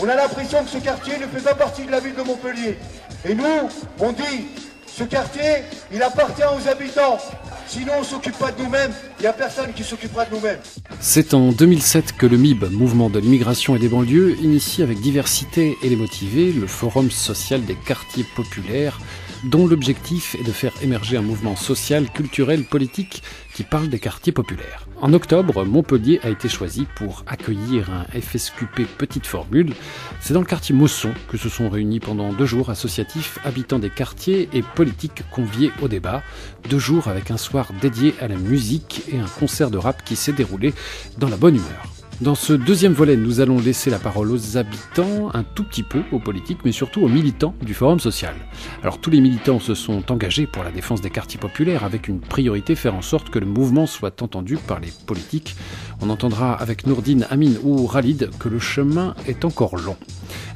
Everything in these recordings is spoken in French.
On a l'impression que ce quartier ne fait pas partie de la ville de Montpellier. Et nous, on dit, ce quartier, il appartient aux habitants. Sinon, on ne s'occupe pas de nous-mêmes. Il n'y a personne qui s'occupera de nous-mêmes. C'est en 2007 que le MIB, Mouvement de l'immigration et des banlieues, initie avec Diversité et les motivés le Forum social des quartiers populaires, dont l'objectif est de faire émerger un mouvement social, culturel, politique qui parle des quartiers populaires. En octobre, Montpellier a été choisi pour accueillir un FSQP Petite Formule. C'est dans le quartier Mosson que se sont réunis pendant 2 jours associatifs, habitants des quartiers et politiques conviés au débat. 2 jours avec un soir dédié à la musique et un concert de rap qui s'est déroulé dans la bonne humeur. Dans ce deuxième volet, nous allons laisser la parole aux habitants, un tout petit peu aux politiques, mais surtout aux militants du Forum social. Alors tous les militants se sont engagés pour la défense des quartiers populaires avec une priorité, faire en sorte que le mouvement soit entendu par les politiques. On entendra avec Nourdine, Amine ou Khalid que le chemin est encore long.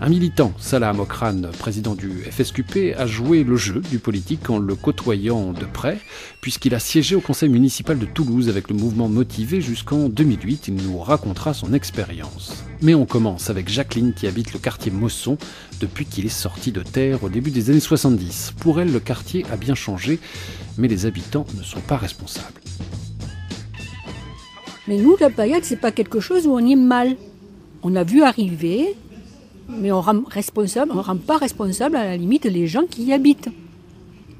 Un militant, Salah Mokran, président du FSQP, a joué le jeu du politique en le côtoyant de près, puisqu'il a siégé au conseil municipal de Toulouse avec le mouvement Motivé jusqu'en 2008. Il nous racontera son expérience. Mais on commence avec Jacqueline qui habite le quartier Mosson depuis qu'il est sorti de terre au début des années 70. Pour elle, le quartier a bien changé, mais les habitants ne sont pas responsables. Mais nous, la paillade, c'est pas quelque chose où on est mal. On a vu arriver, mais on rend pas responsable à la limite les gens qui y habitent.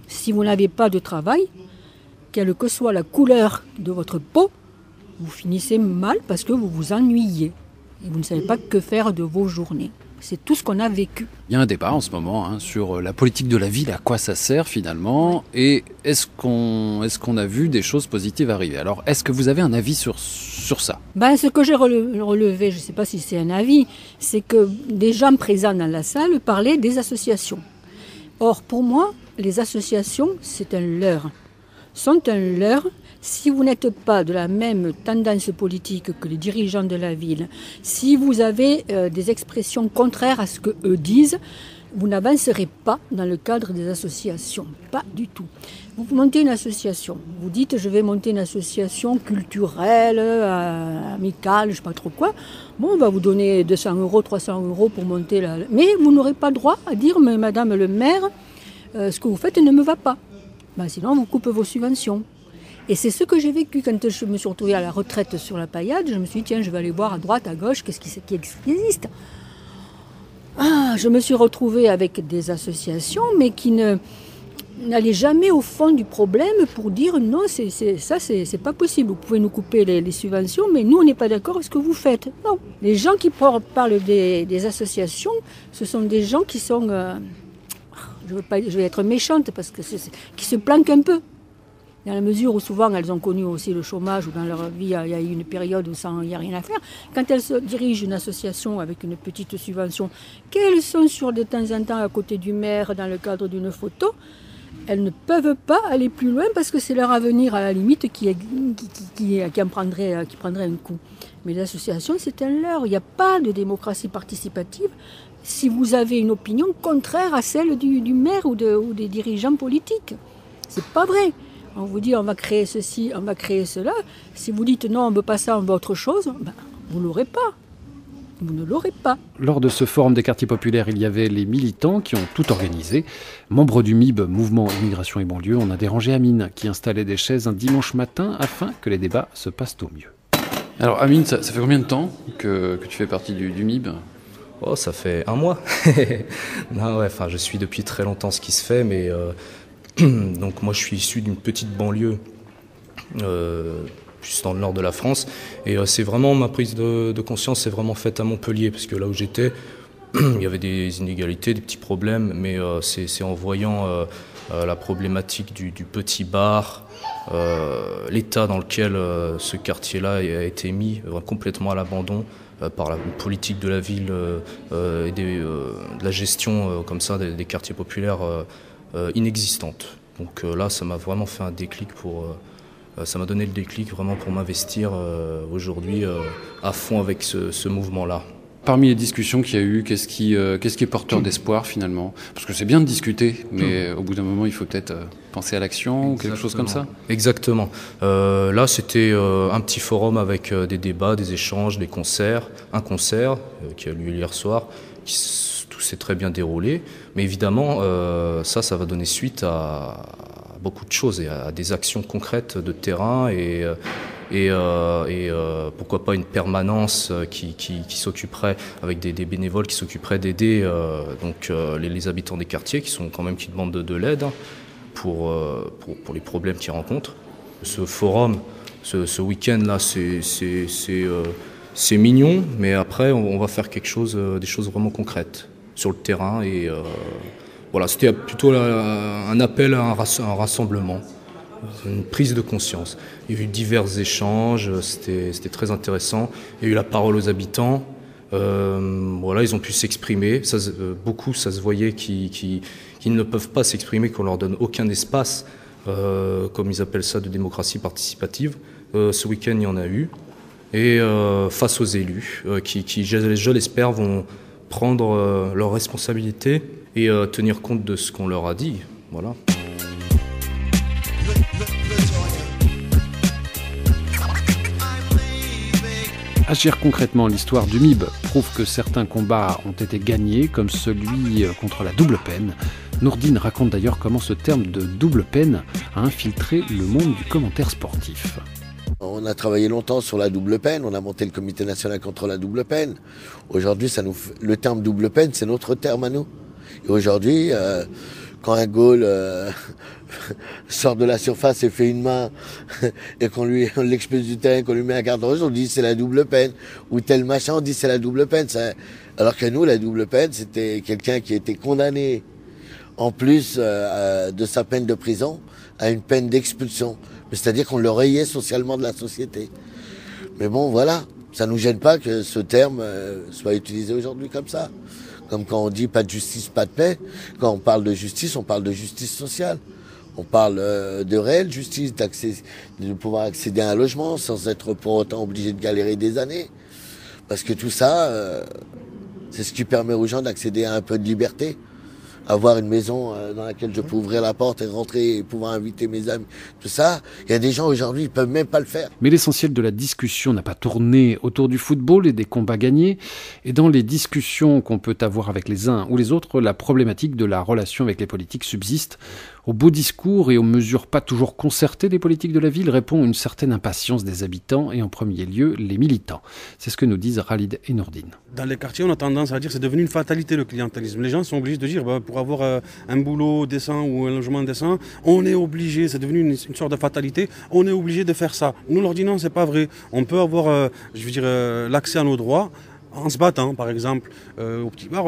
Si vous n'avez pas de travail, quelle que soit la couleur de votre peau, vous finissez mal parce que vous vous ennuyez. Et vous ne savez pas que faire de vos journées. C'est tout ce qu'on a vécu. Il y a un débat en ce moment sur la politique de la ville, à quoi ça sert finalement, et est-ce qu'on a vu des choses positives arriver. Alors, est-ce que vous avez un avis sur ça ? Ce que j'ai relevé, je ne sais pas si c'est un avis, c'est que des gens présents dans la salle parlaient des associations. Or, pour moi, les associations, c'est un leurre. Sont un leurre. Si vous n'êtes pas de la même tendance politique que les dirigeants de la ville, si vous avez des expressions contraires à ce qu'eux disent, vous n'avancerez pas dans le cadre des associations. Pas du tout. Vous montez une association. Vous dites, je vais monter une association culturelle, amicale, je ne sais pas trop quoi. Bon, on va vous donner 200 €, 300 € pour monter la... Mais vous n'aurez pas le droit à dire, mais madame le maire, ce que vous faites ne me va pas. Sinon, on vous coupe vos subventions. Et c'est ce que j'ai vécu quand je me suis retrouvée à la retraite sur la paillade. Je me suis dit, tiens, je vais aller voir à droite, à gauche, qu'est-ce qui existe. Je me suis retrouvée avec des associations, mais qui n'allaient jamais au fond du problème pour dire, non, c'est pas possible. Vous pouvez nous couper les subventions, mais nous, on n'est pas d'accord avec ce que vous faites. Non. Les gens qui parlent des associations, ce sont des gens qui sont... je vais être méchante, parce que qui se planquent un peu. Dans la mesure où souvent elles ont connu aussi le chômage, ou dans leur vie il y a eu une période où il n'y a rien à faire. Quand elles se dirigent une association avec une petite subvention, qu'elles sont sur de temps en temps à côté du maire dans le cadre d'une photo, elles ne peuvent pas aller plus loin parce que c'est leur avenir à la limite qui prendrait un coup. Mais l'association, c'est un leurre. Il n'y a pas de démocratie participative si vous avez une opinion contraire à celle du maire ou des dirigeants politiques. C'est pas vrai. On vous dit on va créer ceci, on va créer cela. Si vous dites non, on ne veut pas ça, on veut autre chose, vous ne l'aurez pas. Vous ne l'aurez pas. Lors de ce forum des quartiers populaires, il y avait les militants qui ont tout organisé. Membres du MIB, Mouvement Immigration et Banlieue, on a dérangé Amine qui installait des chaises un dimanche matin afin que les débats se passent au mieux. Alors Amine, ça fait combien de temps que tu fais partie du MIB ? Oh, ça fait 1 mois. Je suis depuis très longtemps ce qui se fait, mais... Donc moi je suis issu d'une petite banlieue juste dans le nord de la France, et c'est vraiment ma prise de conscience, c'est vraiment faite à Montpellier, parce que là où j'étais il y avait des inégalités, des petits problèmes, mais c'est en voyant la problématique du petit bar, l'état dans lequel ce quartier-là a été mis complètement à l'abandon par la politique de la ville et de la gestion comme ça des quartiers populaires inexistante. Donc là, ça m'a vraiment fait un déclic ça m'a donné le déclic vraiment pour m'investir aujourd'hui à fond avec ce mouvement-là. Parmi les discussions qu'il y a eu, qu'est-ce qui est porteur d'espoir finalement? Parce que c'est bien de discuter, mais au bout d'un moment, il faut peut-être penser à l'action ou quelque chose comme ça. Exactement. Là, c'était un petit forum avec des débats, des échanges, des concerts. Un concert qui a lieu hier soir, tout s'est très bien déroulé. Mais évidemment, ça va donner suite à beaucoup de choses et à des actions concrètes de terrain et pourquoi pas une permanence qui s'occuperait avec des bénévoles qui s'occuperaient d'aider les habitants des quartiers qui demandent de l'aide pour les problèmes qu'ils rencontrent. Ce forum, ce week-end-là, c'est mignon, mais après on va faire des choses vraiment concrètes sur le terrain et voilà, c'était plutôt un appel à un rassemblement. Une prise de conscience. Il y a eu divers échanges, c'était très intéressant. Il y a eu la parole aux habitants. Ils ont pu s'exprimer. Beaucoup, ça se voyait qu'ils ne peuvent pas s'exprimer, qu'on leur donne aucun espace, comme ils appellent ça, de démocratie participative. Ce week-end, il y en a eu. Et face aux élus, qui je l'espère, vont prendre leurs responsabilités et tenir compte de ce qu'on leur a dit. Voilà. Agir concrètement, l'histoire du MIB prouve que certains combats ont été gagnés, comme celui contre la double peine. Nourdine raconte d'ailleurs comment ce terme de double peine a infiltré le monde du commentaire sportif. On a travaillé longtemps sur la double peine, on a monté le comité national contre la double peine. Aujourd'hui, le terme double peine, c'est notre terme à nous. Et aujourd'hui, quand un goal sort de la surface et fait une main et qu'on l'expulse du terrain, qu'on lui met un carton rouge, on dit c'est la double peine. Ou tel machin, on dit c'est la double peine. Alors que nous, la double peine, c'était quelqu'un qui était condamné, en plus de sa peine de prison, à une peine d'expulsion. C'est-à-dire qu'on le rayait socialement de la société. Mais bon, voilà, ça nous gêne pas que ce terme soit utilisé aujourd'hui comme ça. Comme quand on dit pas de justice, pas de paix. Quand on parle de justice, on parle de justice sociale. On parle de réelle justice, de pouvoir accéder à un logement sans être pour autant obligé de galérer des années. Parce que tout ça, c'est ce qui permet aux gens d'accéder à un peu de liberté. Avoir une maison dans laquelle je peux ouvrir la porte et rentrer et pouvoir inviter mes amis, tout ça. Il y a des gens aujourd'hui, ils peuvent même pas le faire. Mais l'essentiel de la discussion n'a pas tourné autour du football et des combats gagnés. Et dans les discussions qu'on peut avoir avec les uns ou les autres, la problématique de la relation avec les politiques subsiste. Aux beaux discours et aux mesures pas toujours concertées des politiques de la ville répond une certaine impatience des habitants et en premier lieu les militants. C'est ce que nous disent Khalid et Nourdine. Dans les quartiers, on a tendance à dire que c'est devenu une fatalité le clientélisme. Les gens sont obligés de dire pour avoir un boulot décent ou un logement décent, on est obligé, c'est devenu une sorte de fatalité, on est obligé de faire ça. Nous leur disons non, c'est pas vrai. On peut avoir l'accès à nos droits en se battant, par exemple, au petit bar,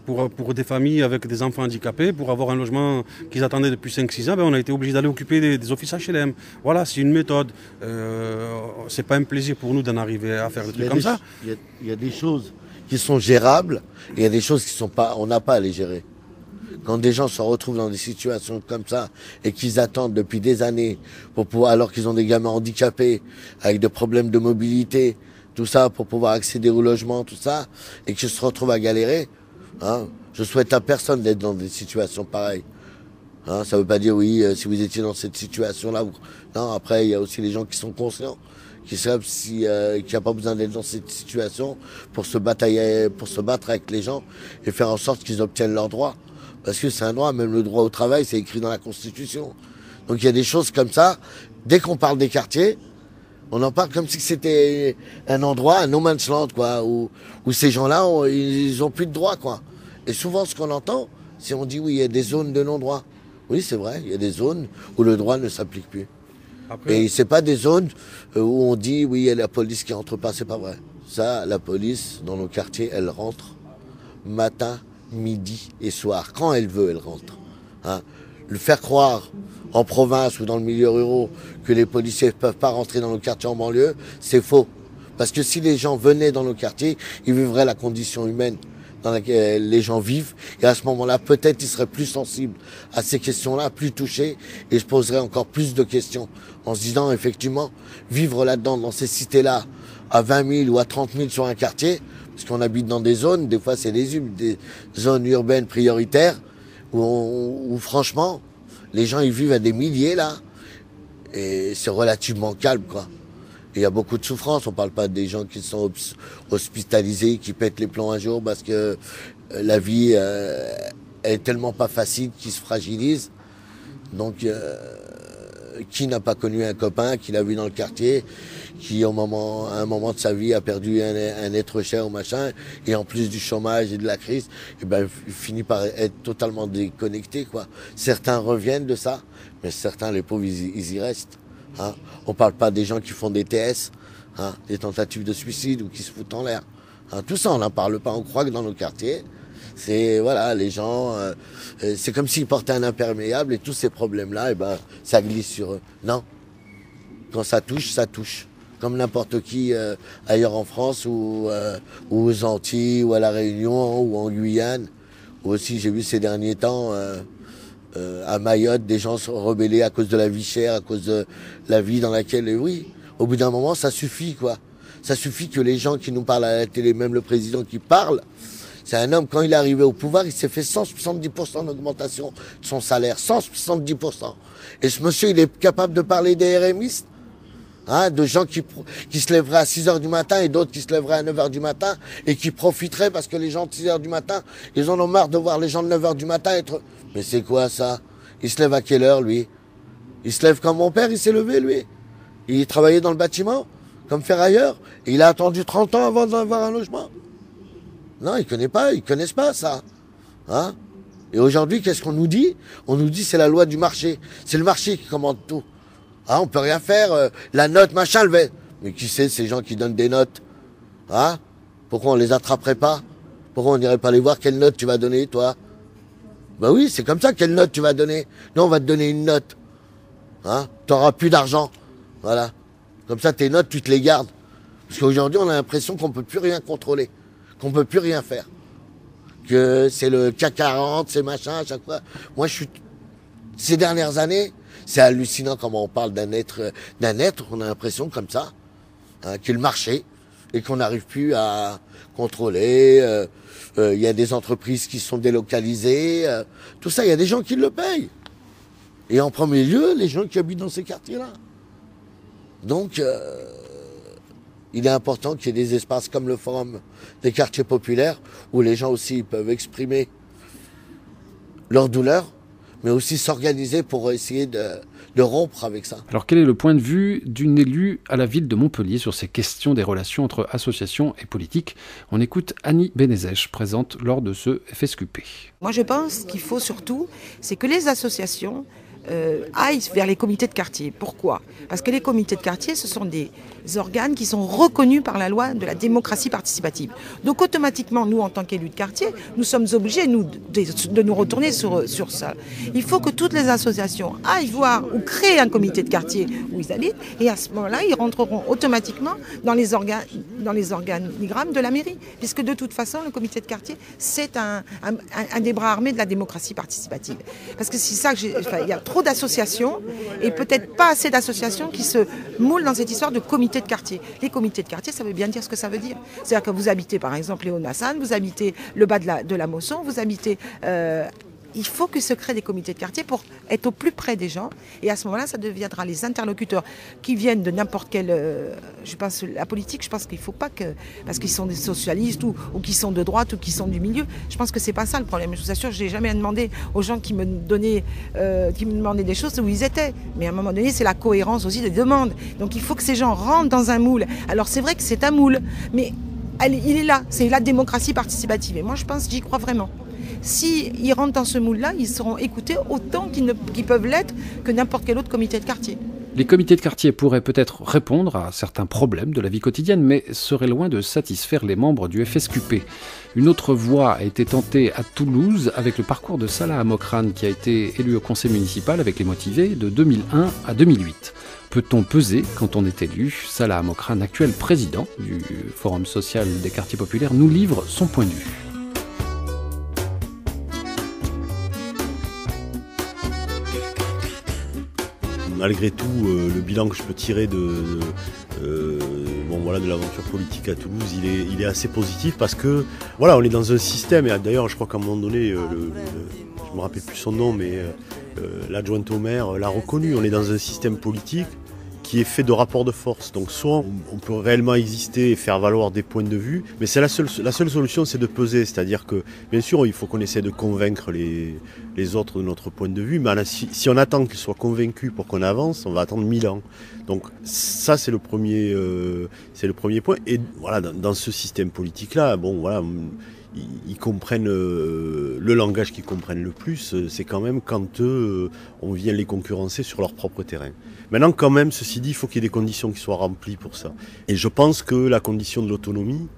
pour des familles avec des enfants handicapés, pour avoir un logement qu'ils attendaient depuis 5-6 ans, on a été obligé d'aller occuper des offices HLM. Voilà, c'est une méthode. C'est pas un plaisir pour nous d'en arriver à faire des trucs comme ça. Il y a des choses qui sont gérables, et il y a des choses qui sont pas, on n'a pas à les gérer. Quand des gens se retrouvent dans des situations comme ça et qu'ils attendent depuis des années pour pouvoir, alors qu'ils ont des gamins handicapés avec des problèmes de mobilité, tout ça pour pouvoir accéder au logement, tout ça, et qu'ils se retrouvent à galérer, je souhaite à personne d'être dans des situations pareilles. Ça veut pas dire oui, si vous étiez dans cette situation-là. Non, après il y a aussi les gens qui sont conscients, qui savent qu'il n'y a pas besoin d'être dans cette situation pour se battre avec les gens et faire en sorte qu'ils obtiennent leurs droits. Parce que c'est un droit, même le droit au travail, c'est écrit dans la Constitution. Donc il y a des choses comme ça. Dès qu'on parle des quartiers, on en parle comme si c'était un endroit, un no man's land, quoi, où ces gens-là, ils ont plus de droits, quoi. Et souvent, ce qu'on entend, c'est on dit oui, il y a des zones de non-droit. Oui, c'est vrai, il y a des zones où le droit ne s'applique plus. Après... Et c'est pas des zones où on dit oui, il y a la police qui entre pas, c'est pas vrai. Ça, la police, dans nos quartiers, elle rentre matin, midi et soir. Quand elle veut, elle rentre. Le faire croire en province ou dans le milieu rural que les policiers ne peuvent pas rentrer dans nos quartiers en banlieue, c'est faux. Parce que si les gens venaient dans nos quartiers, ils vivraient la condition humaine dans laquelle les gens vivent. Et à ce moment-là, peut-être ils seraient plus sensibles à ces questions-là, plus touchés, et se poseraient encore plus de questions. En se disant, effectivement, vivre là-dedans, dans ces cités-là, à 20 000 ou à 30 000 sur un quartier, Parce qu'on habite dans des zones, des fois c'est des zones urbaines prioritaires, où franchement, les gens ils vivent à des milliers là, et c'est relativement calme quoi. Et il y a beaucoup de souffrance, on parle pas des gens qui sont hospitalisés, qui pètent les plombs un jour parce que la vie est tellement pas facile qu'ils se fragilisent. Donc qui n'a pas connu un copain qu'il a vu dans le quartier, qui à un moment de sa vie a perdu un être cher ou machin, et en plus du chômage et de la crise, et ben il finit par être totalement déconnecté quoi. Certains reviennent de ça, mais certains, les pauvres, ils y restent. Hein. On parle pas des gens qui font des TS, hein, des tentatives de suicide ou qui se foutent en l'air. Hein, tout ça, on n'en parle pas. On croit que dans nos quartiers, c'est voilà, les gens, c'est comme s'ils portaient un imperméable et tous ces problèmes-là, et ben, ça glisse sur eux. Non, quand ça touche, ça touche. Comme n'importe qui ailleurs en France ou aux Antilles ou à la Réunion ou en Guyane. Ou aussi, j'ai vu ces derniers temps. À Mayotte, des gens sont rebellés à cause de la vie chère, à cause de la vie dans laquelle, oui, au bout d'un moment, ça suffit, quoi. Ça suffit que les gens qui nous parlent à la télé, même le président qui parle, c'est un homme, quand il est arrivé au pouvoir, il s'est fait 170% d'augmentation de son salaire, 170%. Et ce monsieur, il est capable de parler des RMistes, hein, de gens qui se lèveraient à 6h du matin et d'autres qui se lèveraient à 9h du matin et qui profiteraient parce que les gens de 6h du matin, ils en ont marre de voir les gens de 9h du matin être... Mais c'est quoi ça? Il se lève à quelle heure, lui? Il se lève comme mon père, il s'est levé, lui. Il travaillait dans le bâtiment, comme ferrailleur. Et il a attendu 30 ans avant d'avoir un logement. Non, ils connaissent pas ça. Hein? Et aujourd'hui, qu'est-ce qu'on nous dit? On nous dit c'est la loi du marché. C'est le marché qui commande tout. Hein, on peut rien faire, la note, machin, mais qui c'est ces gens qui donnent des notes? Hein? Pourquoi on les attraperait pas? Pourquoi on n'irait pas les voir? Quelle note tu vas donner, toi? Ben oui, c'est comme ça, quelle note tu vas donner? Non, on va te donner une note. Hein? T'auras plus d'argent. Voilà. Comme ça, tes notes, tu te les gardes. Parce qu'aujourd'hui, on a l'impression qu'on peut plus rien contrôler. Qu'on peut plus rien faire. Que c'est le CAC 40, c'est machin, à chaque fois. Moi, ces dernières années, c'est hallucinant comment on parle d'un être, on a l'impression comme ça, hein, qui est le marché, et qu'on n'arrive plus à contrôler. Il y a des entreprises qui sont délocalisées. Tout ça, il y a des gens qui le payent. Et en premier lieu, les gens qui habitent dans ces quartiers-là. Donc, il est important qu'il y ait des espaces comme le Forum des quartiers populaires, où les gens aussi peuvent exprimer leur douleur, mais aussi s'organiser pour essayer de rompre avec ça. Alors quel est le point de vue d'une élue à la ville de Montpellier sur ces questions des relations entre associations et politiques? On écoute Annie Benezech, présente lors de ce FSQP. Moi je pense qu'il faut surtout, c'est que les associations aillent vers les comités de quartier. Pourquoi? Parce que les comités de quartier, ce sont des organes qui sont reconnus par la loi de la démocratie participative. Donc automatiquement, nous, en tant qu'élus de quartier, nous sommes obligés de nous retourner sur ça. Il faut que toutes les associations aillent voir ou créer un comité de quartier où ils habitent, et à ce moment-là, ils rentreront automatiquement dans les organigrammes de la mairie. Puisque de toute façon, le comité de quartier, c'est un des bras armés de la démocratie participative. Parce que c'est ça que il y a trop d'associations et peut-être pas assez d'associations qui se moulent dans cette histoire de comité de quartier. Les comités de quartier, ça veut bien dire ce que ça veut dire. C'est-à-dire que vous habitez par exemple Léon Hassan, vous habitez le bas de la Mosson, vous habitez... il faut que se créent des comités de quartier pour être au plus près des gens. Et à ce moment-là, ça deviendra les interlocuteurs qui viennent de n'importe quelle... je pense, la politique, je pense qu'il ne faut pas que... Parce qu'ils sont des socialistes ou qui sont de droite ou qui sont du milieu. Je pense que ce n'est pas ça le problème. Je vous assure, je n'ai jamais demandé aux gens qui me demandaient des choses où ils étaient. Mais à un moment donné, c'est la cohérence aussi des demandes. Donc il faut que ces gens rentrent dans un moule. Alors c'est vrai que c'est un moule, mais il est là. C'est la démocratie participative. Et moi, je pense, j'y crois vraiment. S'ils rentrent dans ce moule-là, ils seront écoutés autant qu'ils peuvent l'être que n'importe quel autre comité de quartier. Les comités de quartier pourraient peut-être répondre à certains problèmes de la vie quotidienne, mais seraient loin de satisfaire les membres du FSQP. Une autre voie a été tentée à Toulouse avec le parcours de Salah Amokrane, qui a été élu au conseil municipal avec les motivés de 2001 à 2008. Peut-on peser quand on est élu? Salah Amokrane, actuel président du Forum social des quartiers populaires, nous livre son point de vue. malgré tout, le bilan que je peux tirer de l'aventure politique à Toulouse, il est assez positif parce que voilà, on est dans un système, et d'ailleurs je crois qu'à un moment donné, je me rappelle plus son nom, mais l'adjointe au maire l'a reconnu, on est dans un système politique qui est fait de rapports de force. Donc soit on peut réellement exister et faire valoir des points de vue, mais c'est la seule solution, c'est de peser. C'est-à-dire que, bien sûr, il faut qu'on essaie de convaincre les autres de notre point de vue, mais si on attend qu'ils soient convaincus pour qu'on avance, on va attendre 1000 ans. Donc ça, c'est le premier point. Et voilà, dans ce système politique-là, bon, voilà, ils comprennent le langage qu'ils comprennent le plus, c'est quand même quand on vient les concurrencer sur leur propre terrain. Maintenant, quand même, ceci dit, il faut qu'il y ait des conditions qui soient remplies pour ça. Et je pense que la condition de l'autonomie,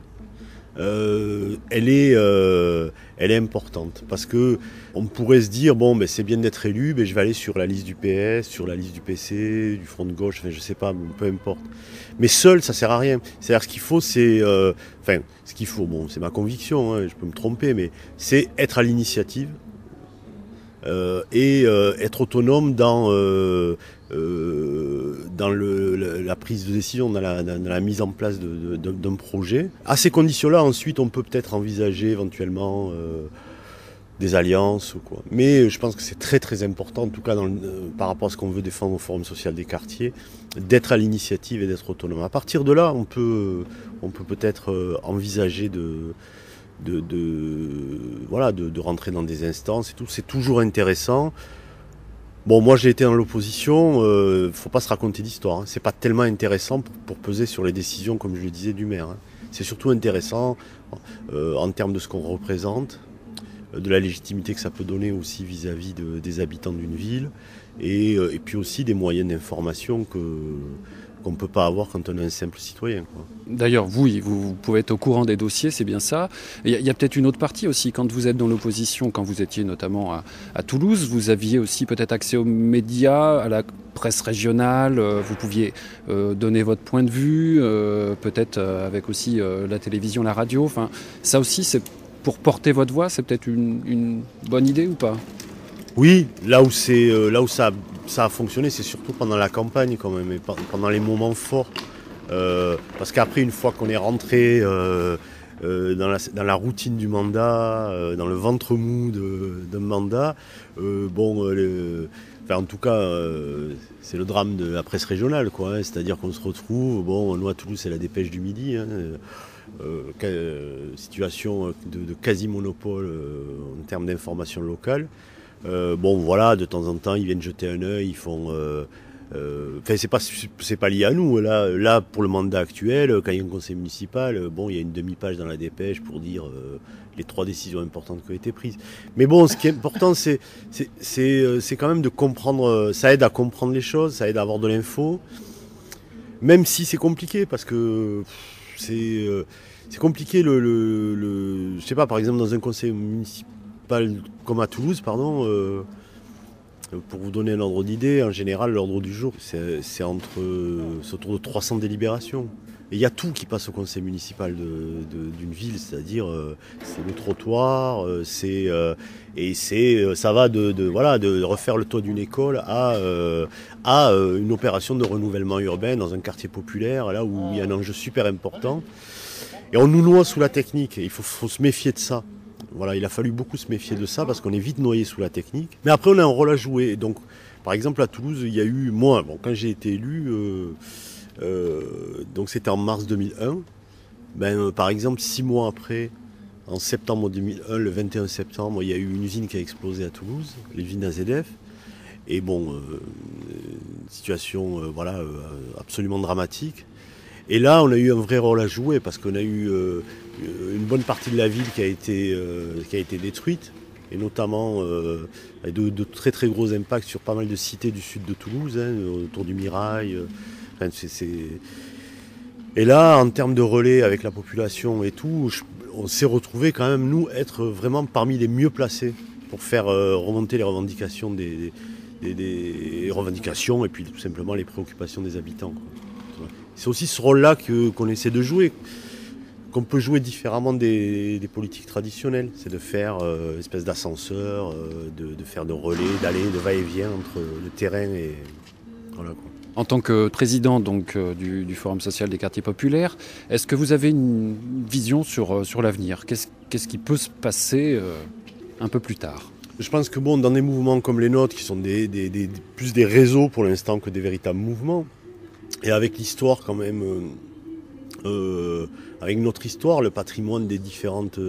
elle est importante, parce que on pourrait se dire bon, ben c'est bien d'être élu, ben je vais aller sur la liste du PS, sur la liste du PC, du Front de gauche, enfin je sais pas, peu importe. Mais seul, ça sert à rien. C'est-à-dire ce qu'il faut, c'est, bon, c'est ma conviction, hein, je peux me tromper, mais c'est être à l'initiative et être autonome dans la prise de décision, dans la mise en place d'un projet. À ces conditions-là, ensuite, on peut peut-être envisager éventuellement des alliances ou quoi. Mais je pense que c'est très très important, en tout cas par rapport à ce qu'on veut défendre au Forum social des quartiers, d'être à l'initiative et d'être autonome. À partir de là, on peut peut-être envisager de rentrer dans des instances et tout. C'est toujours intéressant. Bon, moi j'ai été dans l'opposition, faut pas se raconter d'histoire, hein. C'est pas tellement intéressant pour peser sur les décisions, comme je le disais, du maire, hein. C'est surtout intéressant en termes de ce qu'on représente, de la légitimité que ça peut donner aussi vis-à-vis des habitants d'une ville, et puis aussi des moyens d'information qu'on ne peut pas avoir quand on est un simple citoyen, quoi. D'ailleurs, vous pouvez être au courant des dossiers, c'est bien ça. Il y a peut-être une autre partie aussi. Quand vous êtes dans l'opposition, quand vous étiez notamment à Toulouse, vous aviez aussi peut-être accès aux médias, à la presse régionale, vous pouviez donner votre point de vue, peut-être avec aussi la télévision, la radio. Enfin, ça aussi, c'est pour porter votre voix, c'est peut-être une bonne idée ou pas ? Oui, là où ça a fonctionné, c'est surtout pendant la campagne quand même, et pendant les moments forts. Parce qu'après, une fois qu'on est rentré dans la routine du mandat, dans le ventre mou d'un mandat, en tout cas, c'est le drame de la presse régionale, quoi, hein. C'est-à-dire qu'on se retrouve, nous à Toulouse, c'est la Dépêche du Midi, hein, situation de quasi-monopole en termes d'information locale. De temps en temps, ils viennent jeter un œil, ils font... c'est pas lié à nous. Là, pour le mandat actuel, quand il y a un conseil municipal, il y a une demi-page dans la dépêche pour dire les 3 décisions importantes qui ont été prises. Mais bon, ce qui est important, c'est quand même de comprendre. Ça aide à comprendre les choses, ça aide à avoir de l'info, même si c'est compliqué, parce que c'est compliqué. Je sais pas, par exemple, dans un conseil municipal comme à Toulouse, pardon. Pour vous donner un ordre d'idée, en général, l'ordre du jour, c'est autour de 300 délibérations. Et il y a tout qui passe au conseil municipal d'une ville, c'est-à-dire c'est le trottoir, ça va de refaire le toit d'une école à une opération de renouvellement urbain dans un quartier populaire, là où il y a un enjeu super important. Et on nous noie sous la technique, et il faut se méfier de ça. Voilà, il a fallu beaucoup se méfier de ça parce qu'on est vite noyé sous la technique. Mais après, on a un rôle à jouer. Et donc, par exemple, à Toulouse, il y a eu, quand j'ai été élu, donc c'était en mars 2001, par exemple, 6 mois après, en septembre 2001, le 21 septembre, il y a eu une usine qui a explosé à Toulouse, l'usine AZF. Et situation absolument dramatique. Et là, on a eu un vrai rôle à jouer parce qu'on a eu une bonne partie de la ville qui a été détruite, et notamment avec de très très gros impacts sur pas mal de cités du sud de Toulouse, hein, autour du Mirail. Et là, en termes de relais avec la population et tout, on s'est retrouvé quand même, nous, être vraiment parmi les mieux placés pour faire remonter les revendications des revendications et puis tout simplement les préoccupations des habitants, quoi. C'est aussi ce rôle-là qu'on essaie de jouer, qu'on peut jouer différemment des politiques traditionnelles. C'est de faire une espèce d'ascenseur, de faire de relais, d'aller de va-et-vient entre le terrain Voilà, quoi. En tant que président donc, du Forum social des quartiers populaires, est-ce que vous avez une vision sur l'avenir ? Qu'est-ce qui peut se passer un peu plus tard ? Je pense que dans des mouvements comme les nôtres, qui sont plus des réseaux pour l'instant que des véritables mouvements, et avec l'histoire quand même, avec notre histoire, le patrimoine des différentes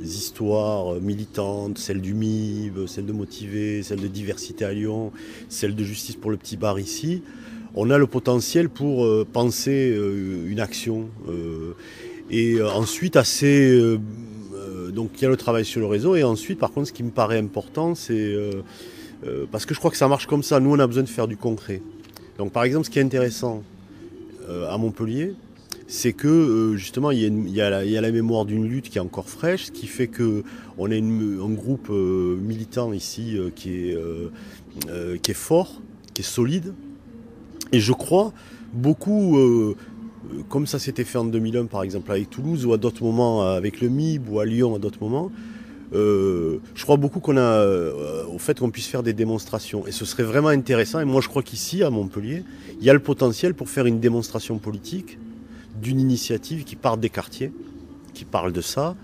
histoires militantes, celle du MIB, celle de Motivé, celle de Diversité à Lyon, celle de Justice pour le Petit Bar ici, on a le potentiel pour penser une action. Et ensuite, donc il y a le travail sur le réseau. Et ensuite, par contre, ce qui me paraît important, c'est... parce que je crois que ça marche comme ça. Nous, on a besoin de faire du concret. Donc par exemple, ce qui est intéressant à Montpellier, c'est que justement, il y a la mémoire d'une lutte qui est encore fraîche, ce qui fait qu'on a un groupe militant ici qui est fort, qui est solide. Et je crois beaucoup, comme ça s'était fait en 2001 par exemple avec Toulouse, ou à d'autres moments avec le MIB, ou à Lyon à d'autres moments, je crois beaucoup au fait qu'on puisse faire des démonstrations. Et ce serait vraiment intéressant. Et moi je crois qu'ici, à Montpellier, il y a le potentiel pour faire une démonstration politique d'une initiative qui part des quartiers, qui parle de ça.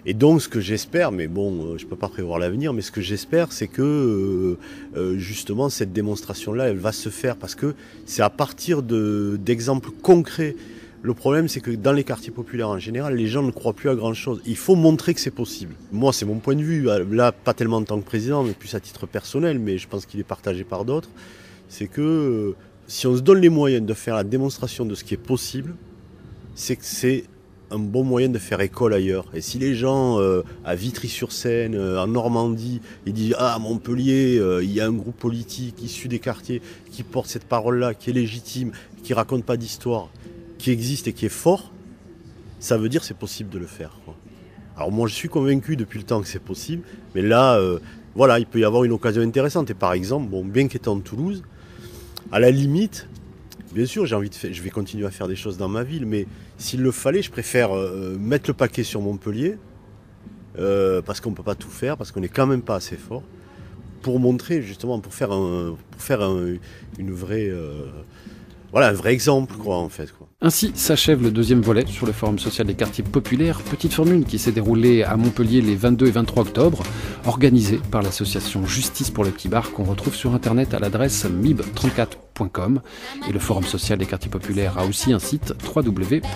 Et donc ce que j'espère, mais bon, je ne peux pas prévoir l'avenir, mais ce que j'espère, c'est que justement cette démonstration-là, elle va se faire, parce que c'est à partir d'exemples concrets. Le problème, c'est que dans les quartiers populaires en général, les gens ne croient plus à grand-chose. Il faut montrer que c'est possible. Moi, c'est mon point de vue, là, pas tellement en tant que président, mais plus à titre personnel, mais je pense qu'il est partagé par d'autres. C'est que si on se donne les moyens de faire la démonstration de ce qui est possible, c'est que c'est un bon moyen de faire école ailleurs. Et si les gens à Vitry-sur-Seine, en Normandie, ils disent « Ah, à Montpellier, il y a un groupe politique issu des quartiers qui porte cette parole-là, qui est légitime, qui raconte pas d'histoire, qui existe et qui est fort », ça veut dire que c'est possible de le faire, quoi. Alors moi, je suis convaincu depuis le temps que c'est possible, mais là, voilà, il peut y avoir une occasion intéressante. Et par exemple, bien qu'étant de Toulouse, à la limite, bien sûr, je vais continuer à faire des choses dans ma ville, mais s'il le fallait, je préfère mettre le paquet sur Montpellier, parce qu'on ne peut pas tout faire, parce qu'on n'est quand même pas assez fort, pour montrer justement, pour faire un vrai exemple, quoi, en fait, quoi. Ainsi s'achève le deuxième volet sur le Forum social des quartiers populaires, petite formule qui s'est déroulée à Montpellier les 22 et 23 octobre, organisée par l'association Justice pour le Petit Bar qu'on retrouve sur internet à l'adresse mib34.com. Et le Forum social des quartiers populaires a aussi un site www.fsqp.fr.